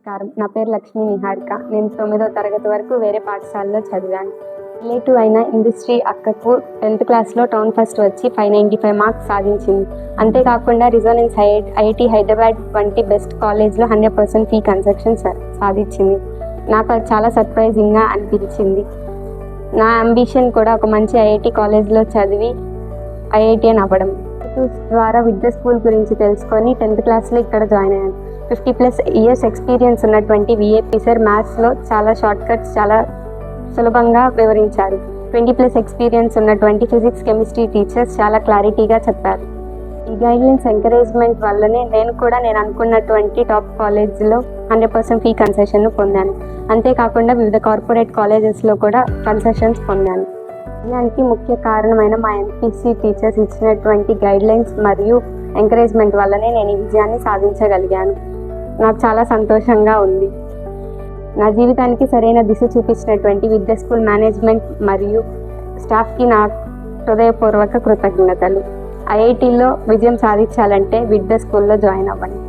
నమస్కారం. నా పేరు లక్ష్మీ నిహారిక. నేను 9వ తరగతి వరకు వేరే పాఠశాలలో చదివాను. రిలేటివ్ అయిన ఇండస్ట్రీ అక్కకు 10th క్లాస్లో టౌన్ ఫస్ట్ వచ్చి 595 మార్క్స్ సాధించింది. అంతేకాకుండా రిజోనెన్స్ ఐఐటి హైదరాబాద్ వంటి బెస్ట్ కాలేజ్లో 100% ఫీ కన్సెషన్ సాధించింది. నాకు అది చాలా సర్ప్రైజింగ్గా అనిపించింది. నా అంబిషన్ కూడా ఒక మంచి ఐఐటి కాలేజ్లో చదివి ఐఐటిఎన్ అవ్వడం. ద్వారా విద్య స్కూల్ గురించి తెలుసుకొని 10th క్లాస్లో ఇక్కడ జాయిన్ అయ్యాను. 50+ ఇయర్స్ ఎక్స్పీరియన్స్ ఉన్నటువంటి విఏపీ సార్ మ్యాథ్స్లో చాలా షార్ట్ కట్స్ చాలా సులభంగా వివరించారు. 20+ ఎక్స్పీరియన్స్ ఉన్నటువంటి ఫిజిక్స్ కెమిస్ట్రీ టీచర్స్ చాలా క్లారిటీగా చెప్పారు. ఈ గైడ్లైన్స్ ఎంకరేజ్మెంట్ వల్లనే నేను అనుకున్నటువంటి టాప్ కాలేజ్లో 100% ఫీ కన్సెషన్ను పొందాను. అంతేకాకుండా వివిధ కార్పొరేట్ కాలేజెస్లో కూడా కన్సెషన్స్ పొందాను. దానికి ముఖ్య కారణమైన మా ఎంపీసీ టీచర్స్ ఇచ్చినటువంటి గైడ్లైన్స్ మరియు ఎంకరేజ్మెంట్ వల్లనే నేను ఈ విజయాన్ని సాధించగలిగాను. నాకు చాలా సంతోషంగా ఉంది. నా జీవితానికి సరైన దిశ చూపించినటువంటి విద్యా స్కూల్ మేనేజ్మెంట్ మరియు స్టాఫ్కి నా హృదయపూర్వక కృతజ్ఞతలు. ఐఐటిలో విజయం సాధించాలంటే విద్యా స్కూల్లో జాయిన్ అవ్వండి.